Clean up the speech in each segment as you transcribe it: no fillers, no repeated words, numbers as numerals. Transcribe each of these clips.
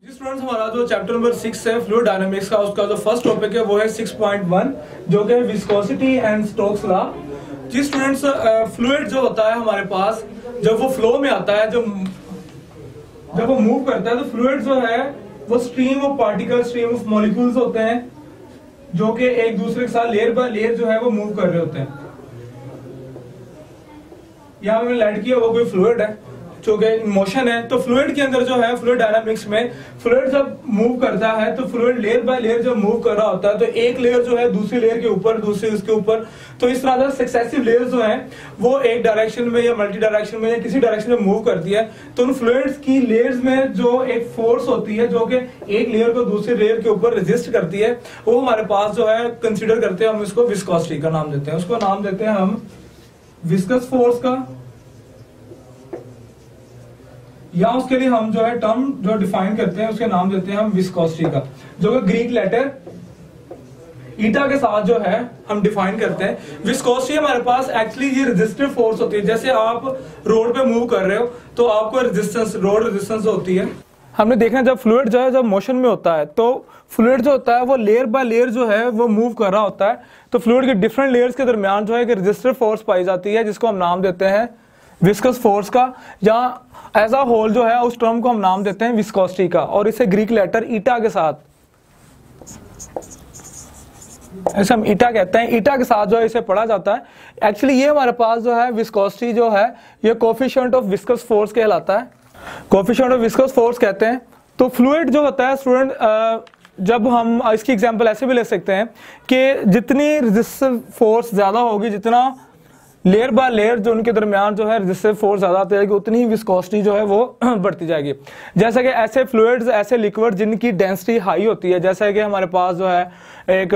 Students, हमारा जो chapter number 6 है फ्लूइड डायनामिक्स का, उसका जो फर्स्ट टॉपिक है वो है 6.1 जो कि विस्कोसिटी एंड स्टोक्स लॉ। जी स्टूडेंट्स, फ्लूइड जो होता है हमारे पास, जब वो फ्लो में आता है, जब वो मूव करता है, तो फ्लूइड जो है वो stream of particle, stream of molecules होते हैं जो कि एक दूसरे के साथ लेयर बाय लेयर जो है वो मूव कर रहे होते हैं। यहाँ मैंने लाइट किया वो कोई फ्लूइड है जो कि मोशन है। तो फ्लूइड के अंदर जो है, फ्लूइड डायनामिक्स में फ्लूइड जब मूव करता है तो फ्लूइड लेयर बाय लेयर जब मूव कर रहा होता है तो एक लेयर जो है दूसरी लेयर के ऊपर, दूसरी उसके ऊपर, तो इस तरह से सक्सेसिव लेयर्स जो हैं वो एक डायरेक्शन में या मल्टी डायरेक्शन में या किसी डायरेक्शन में मूव करती है। तो उन फ्लूइड्स की लेयर्स में जो एक फोर्स होती है जो कि एक लेयर को दूसरी लेयर के ऊपर रेजिस्ट करती है, वो हमारे पास जो है कंसिडर करते हैं, हम इसको विस्कोसिटी का नाम देते हैं। उसको नाम देते हैं हम विस्कस फोर्स का, या उसके लिए हम जो है टर्म जो डिफाइन करते हैं उसके नाम देते हैं हम विस्कोसिटी का, जो कि ग्रीक लेटर ईटा के साथ जो है हम डिफाइन करते हैं। विस्कोसिटी हमारे पास एक्चुअली ये रेजिस्टिव फोर्स होती है। जैसे आप रोड पे मूव कर रहे हो तो आपको रेजिस्टेंस, रोड रेजिस्टेंस होती है। हमने देखा जब फ्लूइड जो है जब मोशन में होता है तो फ्लूइड जो होता है वो लेयर बाय लेयर जो है वो मूव कर रहा होता है। तो फ्लूइड के डिफरेंट लेयर्स के दरमियान जो है एक रेजिस्टिव फोर्स पाई जाती है जिसको हम नाम देते हैं विस्कस फोर्स का, या एज अ होल जो है उस टर्म को हम नाम देते हैं विस्कोसिटी का, और इसे ग्रीक लेटर ईटा के साथ, ऐसे हम ईटा कहते हैं, ईटा के साथ जो है इसे पढ़ा जाता है। एक्चुअली ये हमारे पास जो है विस्कोसिटी जो है ये कोफिशिएंट ऑफ विस्कस फोर्स कहलाता है, कोफिशिएंट ऑफ विस्कस फोर्स कहते हैं। तो फ्लूइड जो होता है स्टूडेंट, जब हम इसकी एग्जांपल ऐसे भी ले सकते हैं कि जितनी रेजिस्टिव फोर्स ज्यादा होगी, जितना लेयर बाय लेयर जो उनके दरमियान जो है रेजिस्टिव फोर्स ज्यादा आती जाएगी, उतनी ही विस्कोसिटी जो है वो बढ़ती जाएगी। जैसे कि ऐसे फ्लूइड्स, ऐसे लिक्विड जिनकी डेंसिटी हाई होती है, जैसे कि हमारे पास जो है एक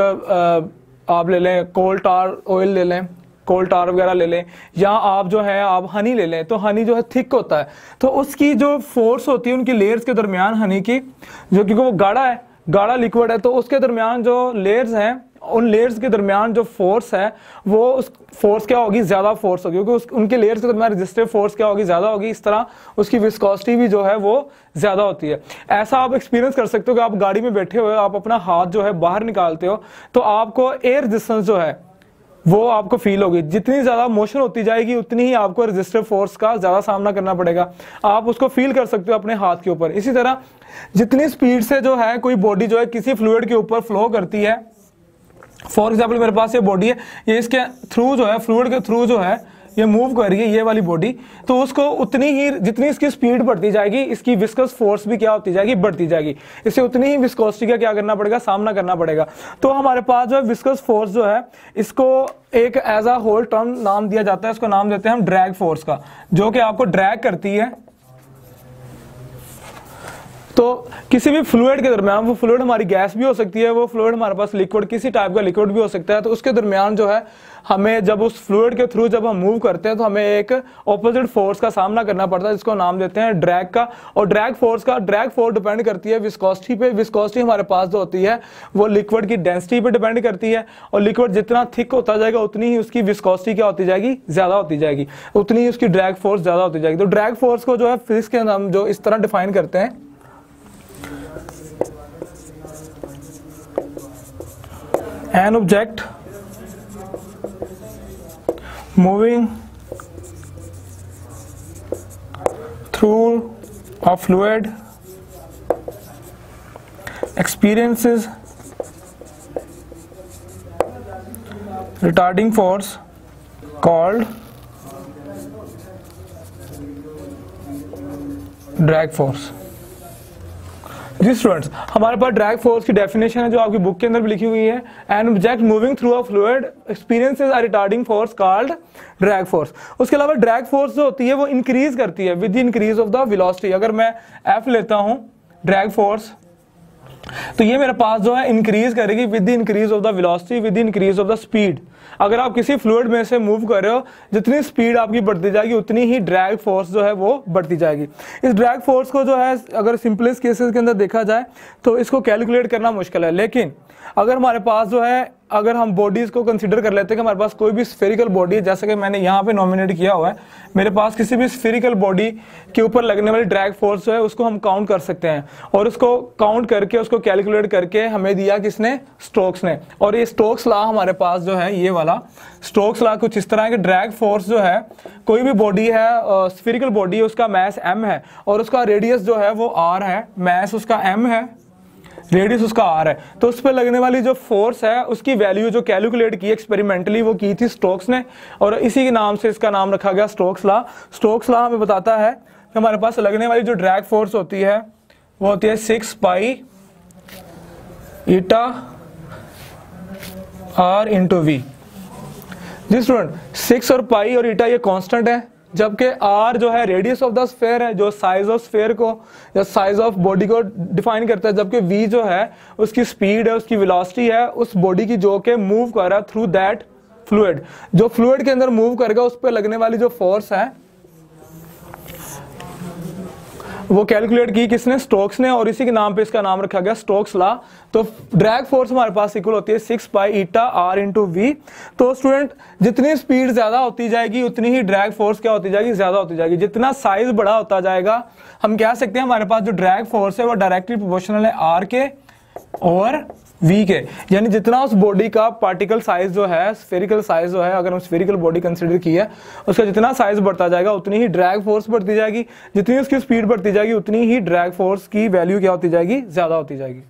आप ले लें कोल टार ऑयल ले लें, कोल टार वगैरह ले लें, या आप जो है आप हनी ले लें, तो हनी जो है थिक होता है, तो उसकी जो फोर्स होती है उनकी लेयर्स के दरमियान हनी की, जो क्योंकि वो गाढ़ा है, गाढ़ा लिक्विड है, तो उसके दरमियान जो लेयर्स हैं उन लेयर्स के दरमियान जो फोर्स है वो उस फोर्स क्या होगी, ज्यादा फोर्स होगी, क्योंकि उनके लेयर्स के दरमियान रेजिस्टिव फोर्स क्या होगी, ज्यादा होगी। इस तरह उसकी विस्कोसिटी भी जो है वो ज्यादा होती है। ऐसा आप एक्सपीरियंस कर सकते हो कि आप गाड़ी में बैठे हुए, आप अपना हाथ जो है बाहर निकालते हो तो आपको एयर रेजिस्टेंस जो है वो आपको फील होगी। जितनी ज्यादा मोशन होती जाएगी उतनी ही आपको रेजिस्टिव फोर्स का ज्यादा सामना करना पड़ेगा, आप उसको फील कर सकते हो अपने हाथ के ऊपर। इसी तरह जितनी स्पीड से जो है कोई बॉडी जो है किसी फ्लूइड के ऊपर फ्लो करती है, फॉर एग्जाम्पल मेरे पास ये बॉडी है, ये इसके थ्रू जो है, फ्लूइड के थ्रू जो है ये मूव कर रही है, ये वाली बॉडी, तो उसको उतनी ही, जितनी इसकी स्पीड बढ़ती जाएगी, इसकी विस्कस फोर्स भी क्या होती जाएगी, बढ़ती जाएगी। इसे उतनी ही विस्कोसिटी का क्या करना पड़ेगा, सामना करना पड़ेगा। तो हमारे पास जो है विस्कस फोर्स जो है इसको एक एज अ होल टर्म नाम दिया जाता है, इसको नाम देते हैं हम ड्रैग फोर्स का, जो कि आपको ड्रैग करती है। तो किसी भी फ्लूइड के दरमियान, वो फ्लूइड हमारी गैस भी हो सकती है, वो फ्लूइड हमारे पास लिक्विड, किसी टाइप का लिक्विड भी हो सकता है, तो उसके दरमियान जो है हमें जब उस फ्लूइड के थ्रू जब हम मूव करते हैं तो हमें एक ऑपोजिट फोर्स का सामना करना पड़ता है जिसको नाम देते हैं ड्रैग का। और ड्रैग फोर्स डिपेंड करती है विस्कोसिटी पे। विस्कोसिटी हमारे पास जो होती है वो लिक्विड की डेंसिटी पे डिपेंड करती है, और लिक्विड जितना थिक होता जाएगा उतनी ही उसकी विस्कोसिटी क्या होती जाएगी, ज्यादा होती जाएगी, उतनी ही उसकी ड्रैग फोर्स ज्यादा होती जाएगी। तो ड्रैग फोर्स को जो है फिजिक्स के अंदर हम जो इस तरह डिफाइन करते हैं, an object moving through a fluid experiences retarding force called drag force। Ji students, हमारे पास ड्रैग फोर्स की डेफिनेशन है जो आपकी बुक के अंदर भी लिखी हुई है। An object moving through a fluid experiences a retarding force called drag force. उसके अलावा ड्रैग फोर्स जो होती है वो इंक्रीज करती है with the increase of the velocity. अगर मैं एफ लेता हूं ड्रैग फोर्स, तो ये मेरे पास जो है इंक्रीज करेगी with the increase of the velocity, with the increase of the speed. अगर आप किसी फ्लूइड में से मूव कर रहे हो, जितनी स्पीड आपकी बढ़ती जाएगी उतनी ही ड्रैग फोर्स जो है वो बढ़ती जाएगी। इस ड्रैग फोर्स को जो है अगर सिंपलेस्ट केसेस के अंदर देखा जाए तो इसको कैलकुलेट करना मुश्किल है, लेकिन अगर हमारे पास जो है, अगर हम बॉडीज को कंसीडर कर लेते हैं कि हमारे पास कोई भी स्फेरिकल बॉडी है, जैसे कि मैंने यहाँ पे नॉमिनेट किया हुआ है, मेरे पास किसी भी स्फेरिकल बॉडी के ऊपर लगने वाली ड्रैग फोर्स जो है उसको हम काउंट कर सकते हैं, और उसको काउंट करके उसको कैलकुलेट करके हमें दिया किसने, स्टोक्स ने। और ये स्टोक्स लॉ हमारे पास जो है, ये वाला स्टोक्स लॉ कुछ इस तरह है कि ड्रैग फोर्स जो है, कोई भी बॉडी है स्फेरिकल बॉडी है, उसका मैस m है और उसका रेडियस जो है वो r है, मैस उसका m है, रेडियस उसका r है, तो उस पर लगने वाली जो फोर्स है उसकी वैल्यू जो कैलकुलेट की एक्सपेरिमेंटली वो की थी स्टोक्स ने, और इसी के नाम से इसका नाम रखा गया स्टोक्स लॉ। स्टोक्स लॉ हमें बताता है कि हमारे पास लगने वाली जो ड्रैग फोर्स होती है वो होती है 6 pi eta r into v. जी स्टूडेंट, 6 और पाई और ईटा ये कांस्टेंट है, जबकि r जो है रेडियस ऑफ द स्फेयर है, जो साइज ऑफ स्फेयर को या साइज ऑफ बॉडी को डिफाइन करता है, जबकि v जो है उसकी स्पीड है, उसकी वेलोसिटी है उस बॉडी की जो कि मूव कर रहा है थ्रू दैट फ्लूइड। जो फ्लूइड के अंदर मूव करेगा उस पर लगने वाली जो फोर्स है वो कैलकुलेट की किसने, स्टोक्स ने, और इसी के नाम पे इसका नाम रखा गया स्टोक्स लॉ। तो ड्रैग फोर्स हमारे पास इक्वल होती है 6 pi eta r into we. तो स्टूडेंट, जितनी स्पीड ज्यादा होती जाएगी उतनी ही ड्रैग फोर्स क्या होती जाएगी, ज्यादा होती जाएगी। जितना साइज बड़ा होता जाएगा हम कह सकते हैं हमारे पास जो ड्रैग फोर्स है वो डायरेक्टली प्रोपोर्शनल है r के और v के, यानी जितना उस बॉडी का पार्टिकल साइज जो है, स्फेरिकल साइज जो है, अगर हम स्फेरिकल बॉडी कंसीडर की है, उसका जितना साइज बढ़ता जाएगा उतनी ही ड्रैग फोर्स बढ़ती जाएगी, जितनी उसकी स्पीड बढ़ती जाएगी उतनी ही ड्रैग फोर्स की वैल्यू क्या होती जाएगी, ज्यादा होती जाएगी।